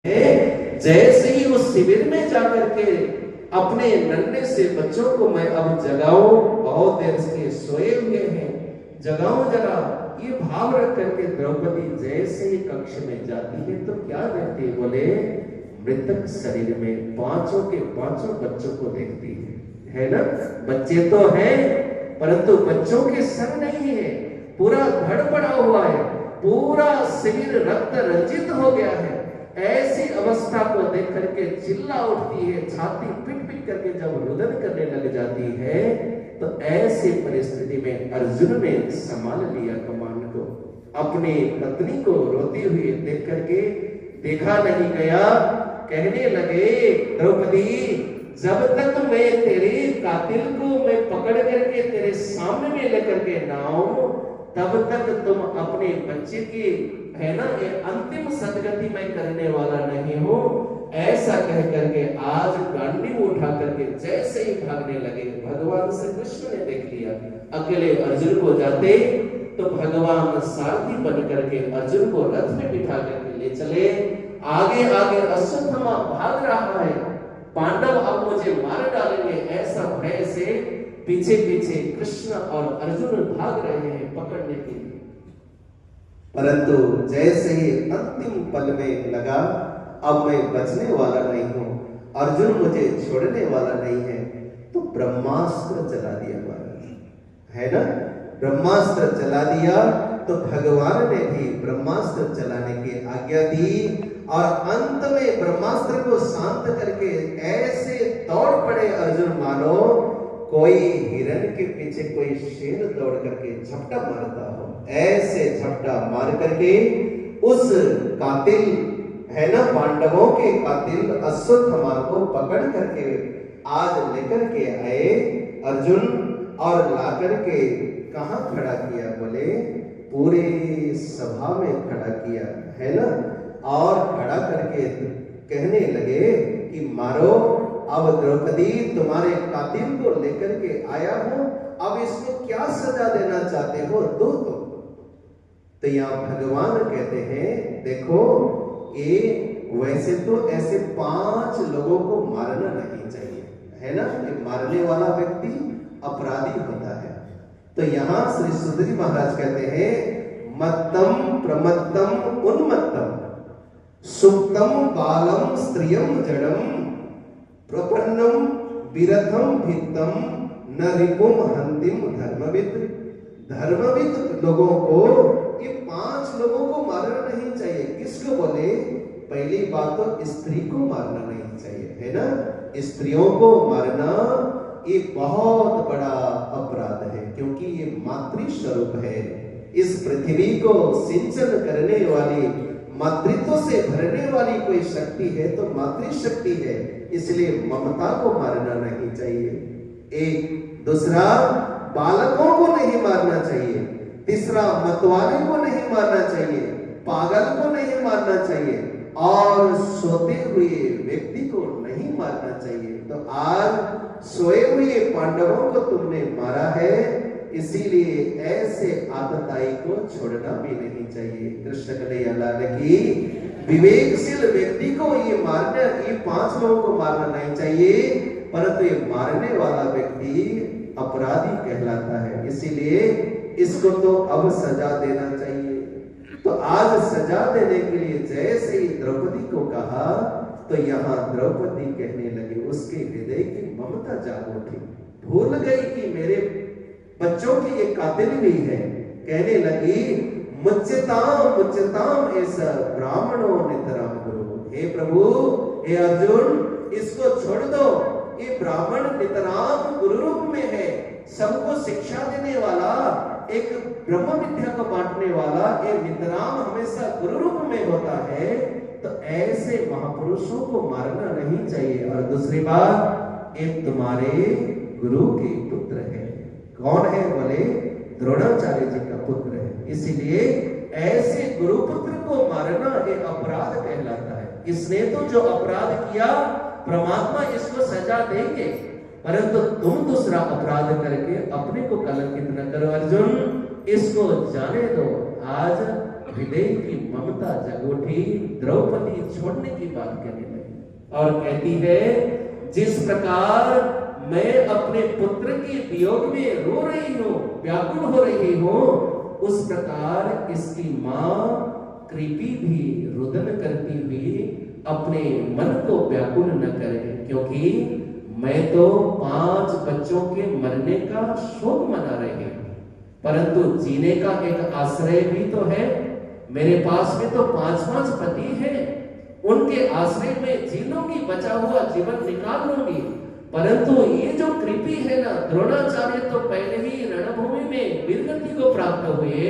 जैसे ही उस शिविर में जाकर के अपने नन्हे से बच्चों को मैं अब जगाऊं, बहुत देर से सोए हुए हैं, जगाऊं जरा, ये भाव रख करके द्रौपदी जैसे ही कक्ष में जाती है तो क्या देखती है? बोले मृतक शरीर में पांचों के पांचों बच्चों को देखती है ना? बच्चे तो हैं परंतु बच्चों के संग नहीं है, पूरा धड़ पड़ा हुआ है, पूरा शरीर रक्त रंजित हो गया है। ऐसी अवस्था को देख करके चिल्ला उठती है, छाती पिट पिट करके जब रुदन करने लग जाती है तो ऐसी परिस्थिति में अर्जुन ने संभाल लिया कमान को, अपनी पत्नी को रोती हुई देख करके देखा नहीं गया, कहने लगे द्रौपदी जब तक मैं तेरे कातिल को मैं पकड़ करके तेरे सामने में लेकर के ना आऊं तब तक तुम अपने बच्चे की है ना ये अंतिम सदगति मैं करने वाला नहीं हूं। ऐसा कह करके आज गांडी उठा करके जैसे ही भागने लगे, भगवान श्री कृष्ण ने देख लिया अकेले अर्जुन को जाते तो भगवान सारथी बन करके अर्जुन को रथ में बिठा करके ले चले। आगे आगे अश्वत्थामा भाग रहा है, पांडव अब मुझे मार डालेंगे ऐसा भय से पीछे पीछे कृष्ण और अर्जुन भाग रहे हैं पकड़ने के लिए। परंतु जैसे ही अंतिम पल में लगा अब मैं बचने वाला नहीं हूं, अर्जुन मुझे छोड़ने वाला नहीं है, तो ब्रह्मास्त्र चला दिया महाराज, है ना? ब्रह्मास्त्र चला दिया तो भगवान ने भी ब्रह्मास्त्र चलाने की आज्ञा दी और अंत में ब्रह्मास्त्र को शांत करके ऐसे दौड़ पड़े अर्जुन मानो कोई हिरण के पीछे कोई शेर दौड़ करके झपटा मारता हो, ऐसे झपटा मार करके उस कातिल है ना पांडवों के कातिल अश्वत्थामा को पकड़ करके आज लेकर के आए अर्जुन और ला करके कहां खड़ा किया? बोले पूरे सभा में खड़ा किया, है ना? और खड़ा करके कहने लगे कि मारो, अब द्रौपदी तुम्हारे कातिल को लेकर के आया हूं, अब इसको क्या सजा देना चाहते हो दो तुम। तो यहां भगवान कहते हैं देखो ये वैसे तो ऐसे 5 लोगों को मारना नहीं चाहिए, है ना? ये मारने वाला व्यक्ति अपराधी होता है। तो यहां श्री सुधरी महाराज कहते हैं मत्तम प्रमत्तम उन्मत्तम सुप्तम बालम स्त्रियम जड़म प्रपन्नम विरथम भित्तम न रिपुम हंतिम धर्मविद। धर्मविद लोगों को ये 5 लोगों को मारना नहीं चाहिए। किसको बोले? पहली बात तो स्त्री को मारना नहीं चाहिए, है ना? स्त्रियों को मारना ये बहुत बड़ा अपराध है क्योंकि ये मातृ स्वरूप है। इस पृथ्वी को सिंचन करने वाली, मातृत्व से भरने वाली कोई शक्ति है तो मातृशक्ति है, इसलिए ममता को मारना नहीं चाहिए। एक दूसरा बालकों को नहीं मारना चाहिए, तीसरा मतवाले को नहीं मारना चाहिए, पागल को नहीं मारना चाहिए और सोते हुए व्यक्ति को नहीं मारना चाहिए। तो आज सोए हुए पांडवों को तुमने मारा है, इसीलिए ऐसे आतताई को छोड़ना भी नहीं चाहिए। कृष्ण कन्हैया लाल की विवेकशील व्यक्ति को ये मारना, ये 5 लोगों को मारना नहीं चाहिए, परंतु ये मारने वाला व्यक्ति अपराधी कहलाता है, इसीलिए इसको तो अब सजा देना चाहिए। तो आज सजा देने के लिए जैसे ही द्रौपदी को कहा तो यहाँ द्रौपदी कहने लगी, उसके हृदय की ममता जाग उठी, भूल गई कि मेरे बच्चों की ये कातिल भी है। कहने लगी मुच्यताम ऐसा ब्राह्मणों नितराम गुरु। हे प्रभु, हे अर्जुन, इसको छोड़ दो, ये ब्राह्मण नितराम गुरु रूप में है, सबको शिक्षा देने वाला, एक ब्रह्म विद्या को बांटने वाला, ये नितराम हमेशा गुरु रूप में होता है। तो ऐसे महापुरुषों को मारना नहीं चाहिए। और दूसरी बात, ये तुम्हारे गुरु के पुत्र है। कौन है? बोले द्रोणाचार्य जी का पुत्र है, इसीलिए ऐसे गुरुपुत्र को मारना एक अपराध कहलाता है। इसने तो जो अपराध किया परमात्मा इसको सजा देंगे, परंतु तुम दूसरा अपराध करके अपने को कलंकित न करो। अर्जुन, इसको जाने दो, आज हृदय की ममता जग उठी, द्रौपदी छोड़ने की बात कहने लगी और कहती है, जिस प्रकार मैं अपने पुत्र के वियोग में रो रही हूं, व्याकुल हो रही हूं, उस प्रकार इसकी मां कृपी भी रुदन करती हुई अपने मन को व्याकुल न करे, क्योंकि मैं तो 5 बच्चों के मरने का शोक मना रही हूं, परंतु जीने का एक आश्रय भी तो है। मेरे पास में तो 5 पति हैं, उनके आश्रय में जी लूंगी, बचा हुआ जीवन निकाल लूंगी, परंतु ये जो कृपी है ना, द्रोणाचार्य तो पहले ही रणभूमि में वीरगति को प्राप्त हुए,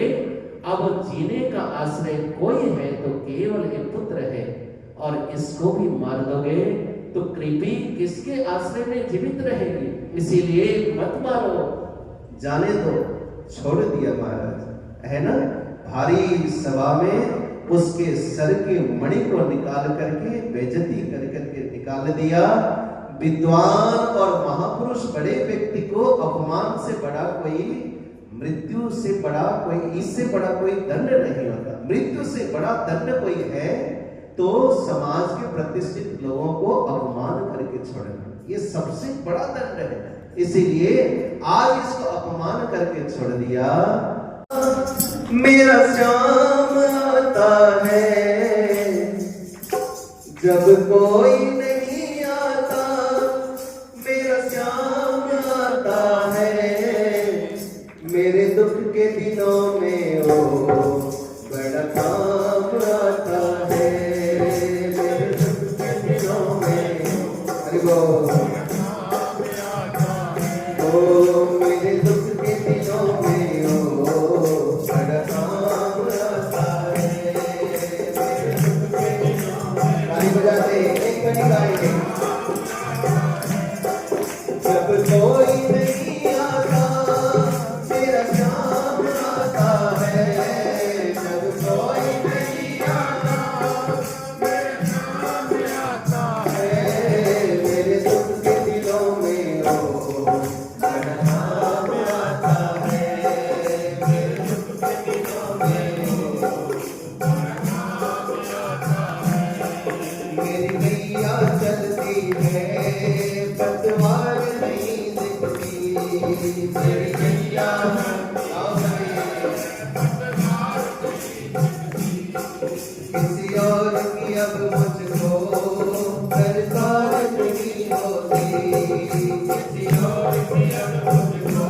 अब जीने का आश्रय कोई है तो केवल एक पुत्र है, और इसको भी मार दोगे तो कृपी किसके आश्रय में जीवित रहेगी, इसीलिए मत मारो। जाने दो, छोड़ दिया महाराज, है ना। भारी सभा में उसके सर के मणि को निकाल करके बेइज्जती कर करके निकाल दिया। विद्वान और महापुरुष बड़े व्यक्ति को अपमान से बड़ा कोई, मृत्यु से बड़ा कोई, इससे बड़ा कोई दंड नहीं होता। मृत्यु से बड़ा दंड कोई है तो समाज के प्रतिष्ठित लोगों को अपमान करके छोड़ना, ये सबसे बड़ा दंड है। इसीलिए आज इसको अपमान करके छोड़ दिया। मेरा श्याम आता है जब कोई नहीं आता, मेरा श्याम आता है मेरे दुख के दिनों में, ओ बड़ा काम आता है मेरे दुख के दिनों में। अरे ओ मेरे दुख के दिनों में, ओ बड़ा काम आता है मेरे दुख के दिनों में। ताली बजाते एक बड़ी गाएंगे। जब कोई नहीं आता मेरा श्याम आता है, जब कोई नहीं आता मेरा श्याम आता है मेरे दुख के दिनों में, ओ बड़ा काम आता है मेरे दुख के दिनों में, ओ बड़ा काम आता है। मेरी नैया चलती है पतवार नहीं दिखती, मेरी नैया किसी और की अब मुझको दरकार नहीं होती, किसी और की अब मुझको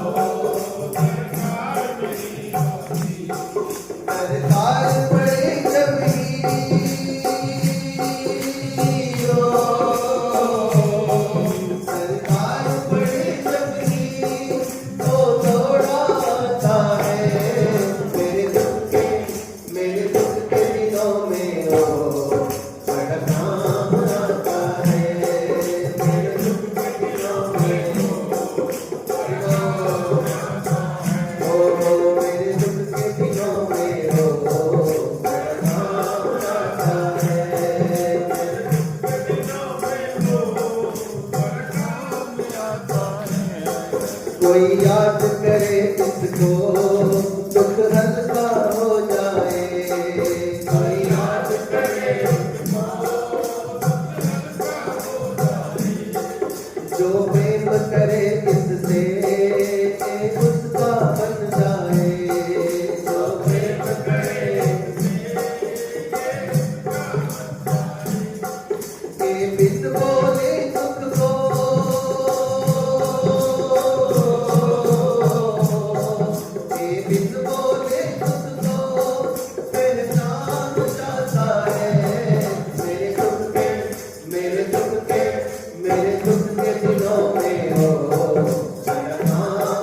दरकार नहीं होती। दरकार पड़े जब सरकार पड़े जब तो थोड़ा आता है मेरे दुख के दिनों में, ओ बड़ा काम आता है मेरे दुख के दिनों में, ओ मेरे दुख के दिनों में, ओ बड़ा काम आता है मेरे दुख के दिनों में, ओ बड़ा काम आता है। कोई याद करे इसको दुख हल्का हो जाए, कोई याद करे इसको दुख हल्का हो जाए, जो प्रेम करे इससे उसका बन जाए, जो प्रेम करे के बिन बोले दुख को, के बिन बोले दुख को पहचान जाता है मेरे दुख के, मेरे दुख के, मेरे दुख के दिनों में, ओ बड़ा काम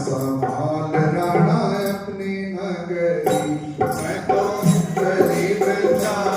संभाल राणा अपनी नगरी मैं तो गरीब था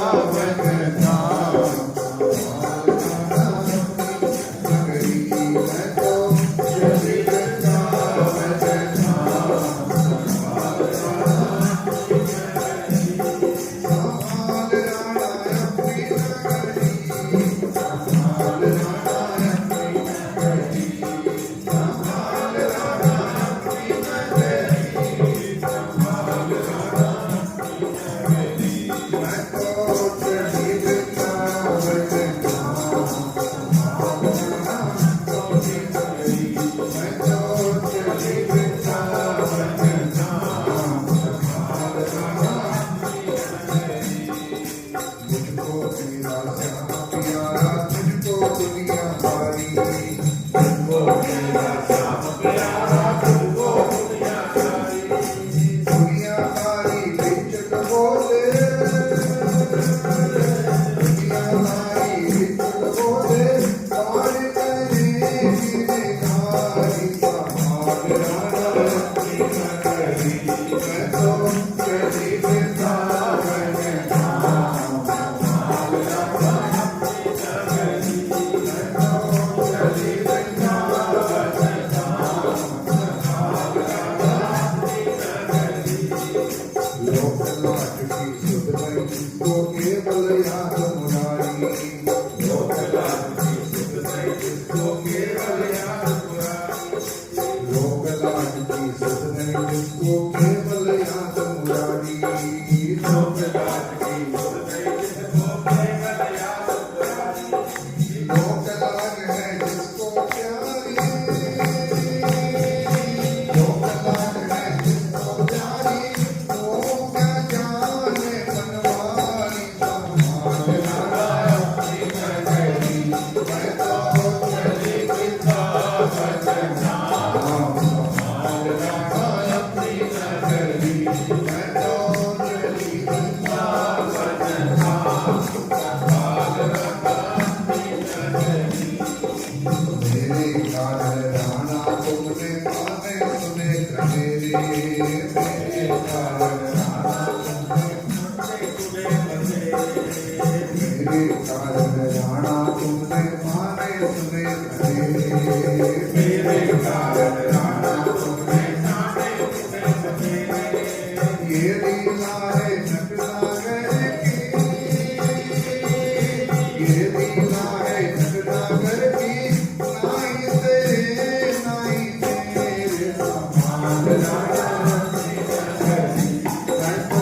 दुनियादारी तुमको मेरा श्याम प्यारा तुमको दुनियादारी दुनियादारी बिचक बोले दुनियादारी बिचक बोले पार करे गिरधारी समाल राणा अपनी नगरी मैं तो चली वृंदावन धाम समाल राणा अपनी नगरी मैं तो चली वृंदावन धाम समाल राणा अपनी नगरी लोक लाज की सुध नहीं जिसको केवल याद मुरारी लोक लाज की सुध नहीं जिसको केवल याद मुरारी लोक लाज की सुध नहीं जिसको केवल याद मुरारी लोक लाज की सुध नहीं जिसको केवल याद मुरारी लोक लाज है जिसको प्यारी लोक लाज है जिसको प्यारी वो क्या जाने बनवारी समाल राणा अपनी नगरी मैं तो चली वृंदावन धाम समाल राणा अपनी नगरी मैं तो चली वृंदावन धाम समाल राणा अपनी नगरी मेरे काल राणा तुमने माने सुने कनेरे मेरे काल राणा मेरे काल राणा तुमने माने सुने कनेरे मेरे काल राणा तुमने माने सुने कनेरे ये लीला है नटनागर की ये लीला है नटनागर की नाई तेरे समाल राणा अपनी नगरी मैं तो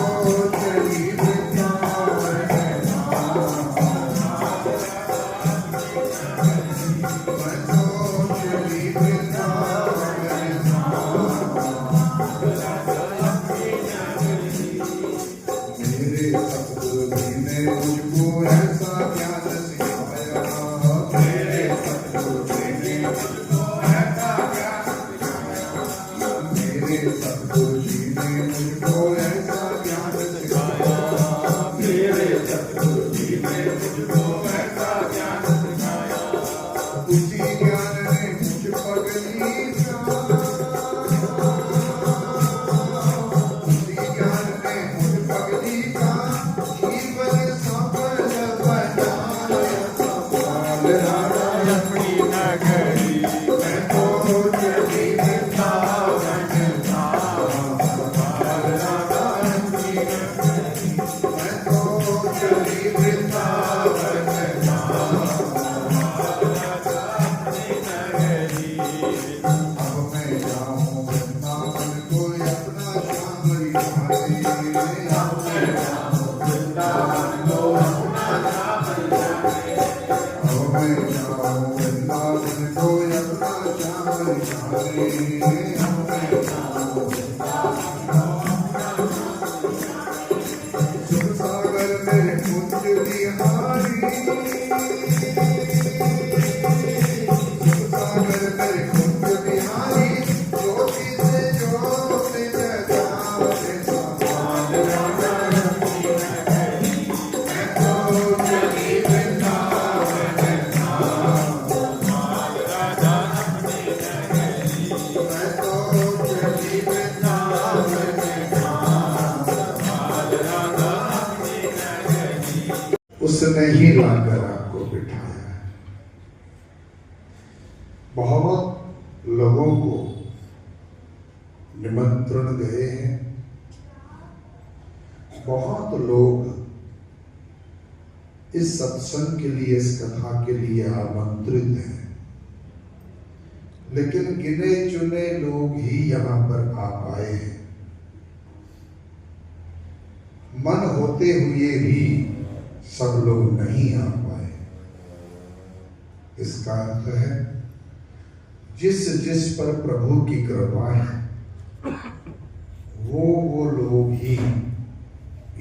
चली वृंदावन धाम मैं तो चली वृंदावन मेरे सतगुरु जी ने मुझको ऐसा ज्ञान सिखाया मेरे सतगुरु जी ने मुझको ऐसा ज्ञान सिखाया मेरे सतगुरु जी ने मुझको ऐसा ज्ञान सिखाया मेरे सतगुरु जी ने मुझको ऐसा ज्ञान सिखाया उसी ज्ञान ने मुझ पगली का उसी ज्ञान ने मुझ पगली का जीवन सफल बनाया समाल राणा अपनी नगरी मैं तो चली वृंदावन धाम समाल राणा अपनी नगरी मैं तो चली वृंदावन धाम समाल राणा अपनी नगरी अब मैं जाऊं वृंदावन कोई अपना श्याम रिझाने अब मैं जाऊं वृंदावन को अपना श्याम रिझाने अब मैं जाऊं वृंदावन कोई अपना श्याम रिझाने अब मैं जाऊं वृंदावन को अपना सुख सागर में कुंज बिहारी सुख सागर में कुंज बिहारी ज्योति से ज्योत जगावे समाल राणा अपनी नगरी मैं तो चली वृंदावन धाम समाल राणा अपनी नगरी मैं तो चली वृंदावन धाम समाल राणा अपनी नगरी उसने ही लाकर आपको बिठाया है। बहुत लोगों को निमंत्रण गए हैं बहुत लोग इस सत्संग के लिए इस कथा के लिए आमंत्रित हैं लेकिन गिने चुने लोग ही यहाँ पर आ पाए हैं मन होते हुए भी सब लोग नहीं आ पाए इसका अर्थ है जिस जिस पर प्रभु की कृपा है वो लोग ही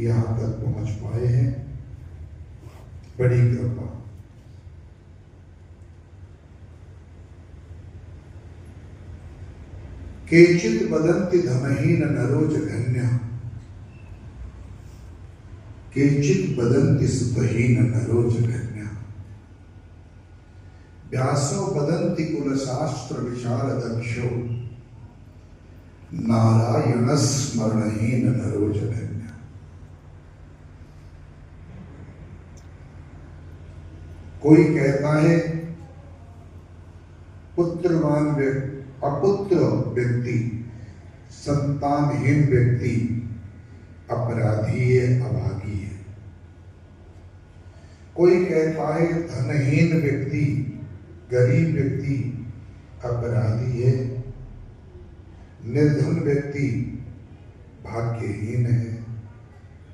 यहाँ तक पहुंच पाए हैं। बड़ी कृपा। केचित वदन्ति धनहीन नरो जघन्य, केचित वदन्ति सुतहीन नरो जघन्य, व्यासो वदन्ति कुलशास्त्र विशारदक्षो, नारायण स्मरणहीन नरो जघन्य। कोई कहता है पुत्रवान अपुत्र व्यक्ति, संतानहीन व्यक्ति अपराधी है, अभागी है। कोई कहता है धनहीन व्यक्ति, गरीब व्यक्ति अपराधी है, निर्धन व्यक्ति भाग्यहीन है,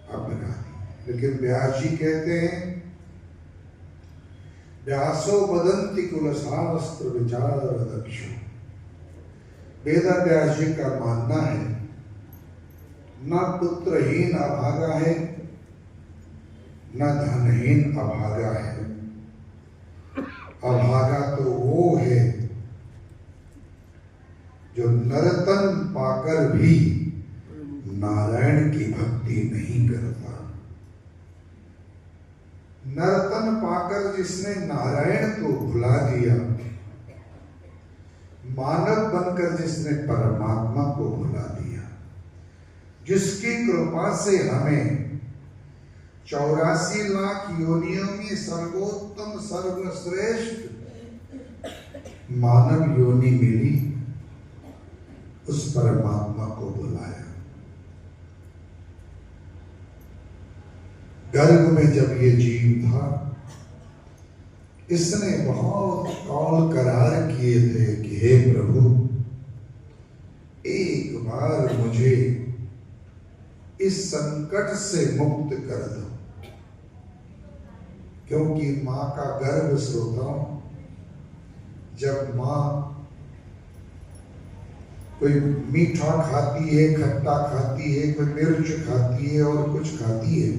अपराधी। लेकिन व्यास जी कहते हैं व्यासो वदन्ति कुलशास्त्र विचारदक्षो। वेदा व्यास जी का मानना है न पुत्रहीन अभागा है, न धनहीन अभागा है। अभागा तो वो है जो नर्तन पाकर भी नारायण की भक्ति नहीं करता। नर्तन पाकर जिसने नारायण को भुला दिया, मानव बनकर जिसने परमात्मा को भुला दिया, जिसकी कृपा से हमें 84 लाख योनियों में सर्वोत्तम सर्वश्रेष्ठ मानव योनि मिली, उस परमात्मा को बुलाया। गर्भ में जब ये जीव था, इसने बहुत कौल करार किए थे कि हे प्रभु, एक बार मुझे इस संकट से मुक्त कर दो। क्योंकि मां का गर्भ श्रोताओं, जब मां कोई मीठा खाती है, खट्टा खाती है, कोई मिर्च खाती है और कुछ खाती है,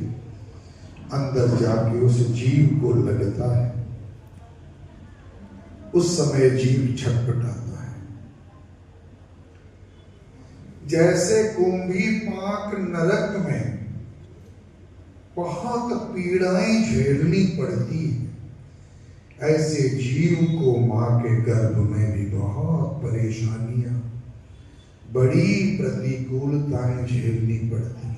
अंदर जाके उस जीव को लगता है, उस समय जीव छटपटाता है। जैसे कुंभी पाक नरक में बहुत पीड़ाएं झेलनी पड़ती है, ऐसे जीव को मां के गर्भ में भी बहुत परेशानियां, बड़ी प्रतिकूलताएं झेलनी पड़ती है।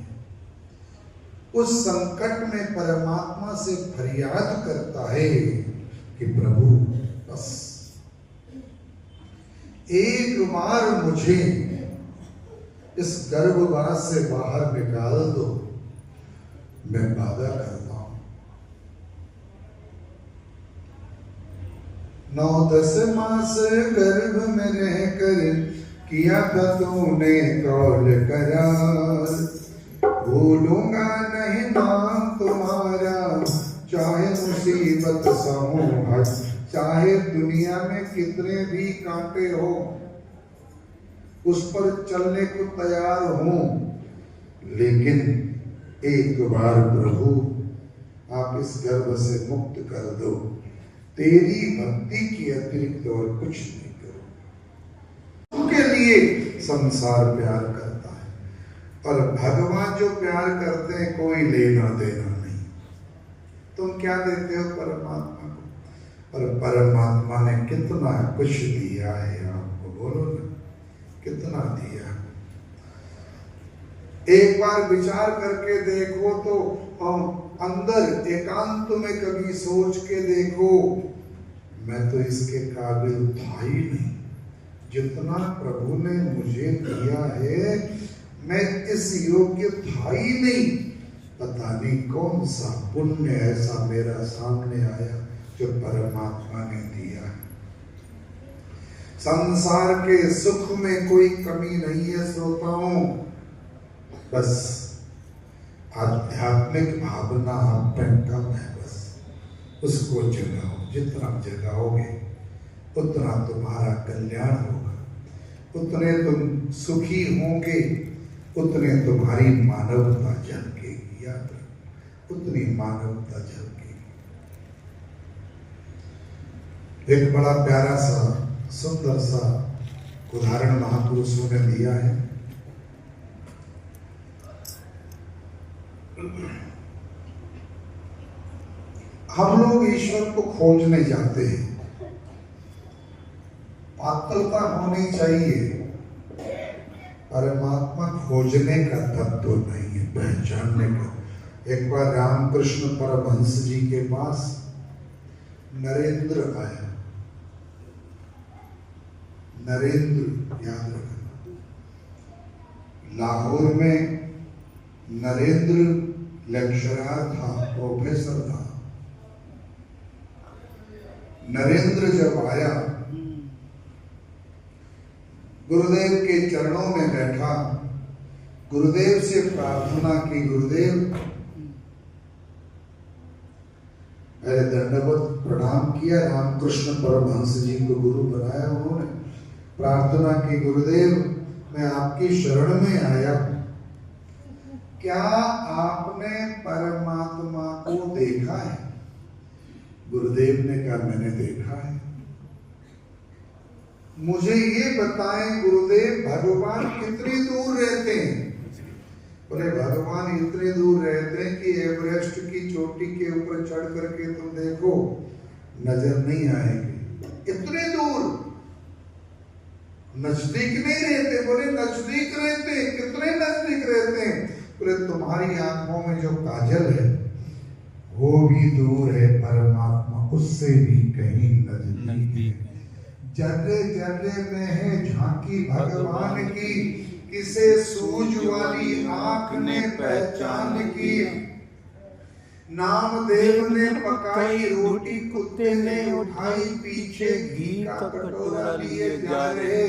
उस संकट में परमात्मा से फरियाद करता है कि प्रभु बस एक बार मुझे इस गर्भवास से बाहर निकाल दो, मैं वादा करता हूं। 9-10 मास गर्भ में रहकर किया था तूने कौल करार, भूलूंगा नहीं नाम तुम्हारा, चाहे मुसीबत समूह, चाहे दुनिया में कितने भी कांटे हो, उस पर चलने को तैयार हूं। लेकिन एक बार प्रभु आप इस गर्भ से मुक्त कर दो, तेरी भक्ति की अतिरिक्त और कुछ नहीं करो। उनके लिए संसार प्यार करता है, और भगवान जो प्यार करते हैं कोई लेना देना नहीं। तुम क्या देते हो परमात्मा को? और परमात्मा ने कितना कुछ दिया है आपको, बोलो ना, कितना दिया। एक बार विचार करके देखो तो अंदर एकांत में कभी सोच के देखो, मैं तो इसके काबिल था ही नहीं। जितना प्रभु ने मुझे दिया है, मैं इस योग्य था ही नहीं। पता नहीं कौन सा पुण्य ऐसा मेरा सामने आया जो परमात्मा ने दिया है। संसार के सुख में कोई कमी नहीं है श्रोताओं, बस आध्यात्मिक भावना आप में कम है। बस उसको जगाओ, जितना जगाओगे उतना तुम्हारा कल्याण होगा, उतने तुम सुखी होंगे, उतने तुम्हारी मानवता झलकेगी। याद रखो, उतनी मानवता झलकेगी। एक बड़ा प्यारा सा सुंदर सा उदाहरण महापुरुषों ने दिया है। हम लोग ईश्वर को खोजने जाते हैं, पात्रता होनी चाहिए, परमात्मा खोजने का तत्व नहीं है, पहचानने का। एक बार रामकृष्ण परमहंस जी के पास नरेंद्र आया। नरेंद्र याद रखना, लाहौर में नरेंद्र लेक्चरर था, प्रोफेसर था। नरेंद्र जब आया, गुरुदेव के चरणों में बैठा, गुरुदेव से प्रार्थना की, गुरुदेव पहले दंडवत प्रणाम किया, रामकृष्ण परमहंस जी को गुरु बनाया उन्होंने, प्रार्थना की, गुरुदेव मैं आपकी शरण में आया, क्या आपने परमात्मा को देखा है? गुरुदेव ने कहा मैंने देखा है। मुझे ये बताएं गुरुदेव, भगवान कितनी दूर रहते हैं? बोले भगवान इतने दूर रहते हैं कि एवरेस्ट की चोटी के ऊपर चढ़ करके तुम देखो नजर नहीं आएंगे, इतने दूर, नजदीक नहीं रहते। बोले नजदीक रहते, कितने नजदीक रहते हैं? बोले तुम्हारी आंखों में जो काजल है वो भी दूर है, परमात्मा उससे भी कहीं नजदीक है। जर्रे जर्रे में है झांकी भगवान की, किसे सूझ वाली आंख ने पहचान की। नामदेव ने पकाई रोटी, कुत्ते ने उठाई, पीछे घी का कटोरा लिए जा रहे।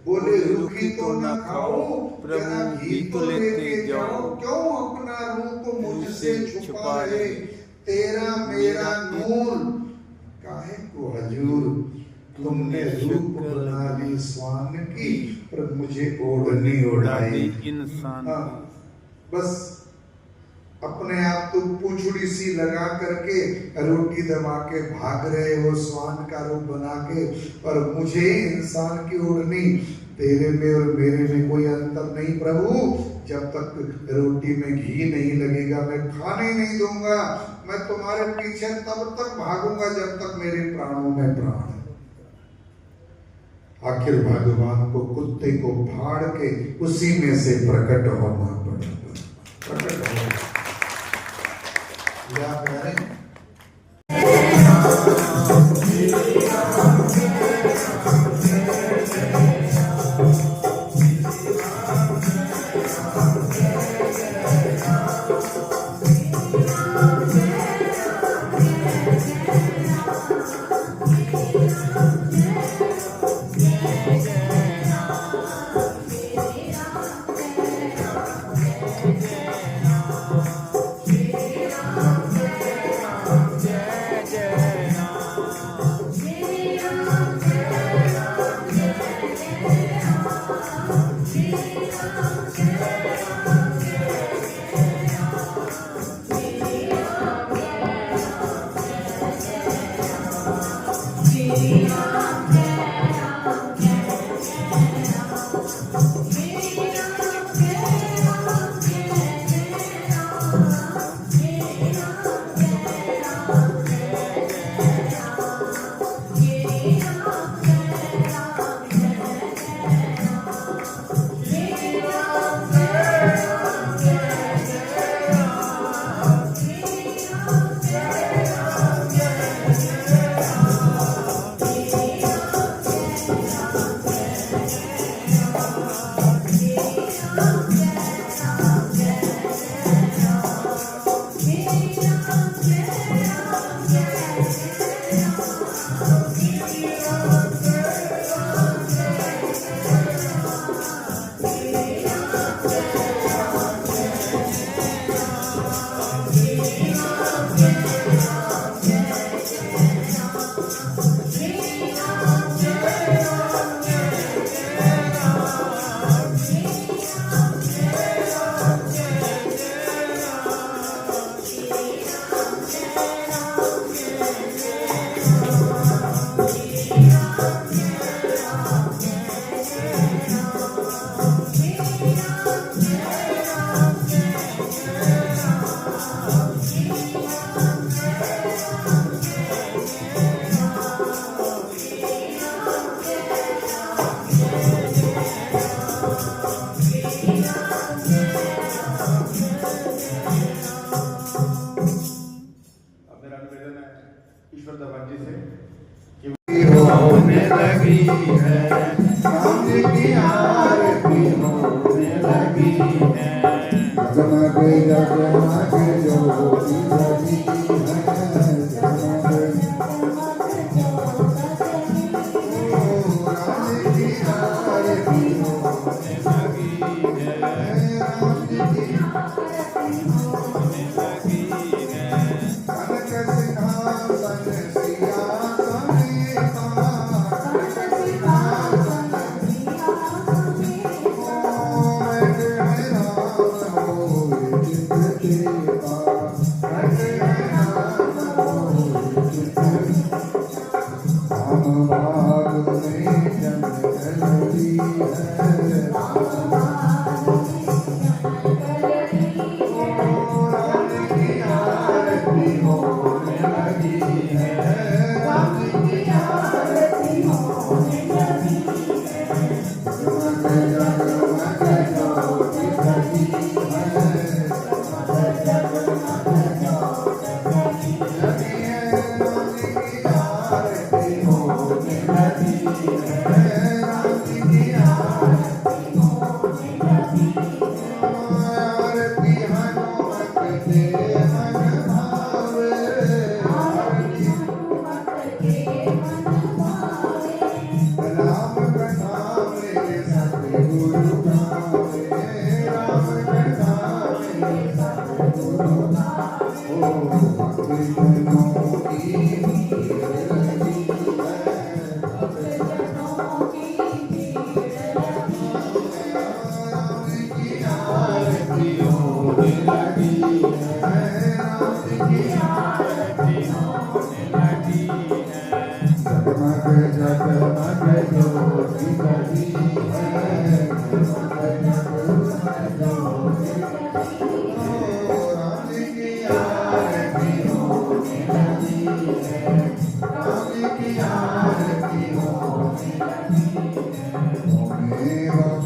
बोले रूखी तो न खाओ, जरा घी तो लेके जाओ। क्यों अपना रूप मुझसे छुपा रहे? तेरा मेरा नूर काहे को हजूर, तुमने रूप बना ली स्वान की, पर मुझे ओढ़नी ओढ़ाई इंसान। बस अपने आप तो पूछड़ी सी लगा करके रोटी दबा के भाग रहे हो स्वान का रूप बना के, पर मुझे इंसान की ओढ़नी। तेरे में और मेरे में कोई अंतर नहीं प्रभु, जब तक रोटी में घी नहीं लगेगा मैं खाने नहीं दूंगा। मैं तुम्हारे पीछे तब तक भागूंगा जब तक मेरे प्राणों में प्राण है। आखिर भगवान को कुत्ते को फाड़ के उसी में से प्रकट होना पड़ा, प्रकट होना। याद करें बाबा जी से होने लगी है, राम जी की आरती होने लगी है, जगमग जगमग ज्योति लगी है, जगमग राम जी की आरती होने लगी है, राम जी की होने लगी है, कनक सिंहासन सिंहासन होने लगी है।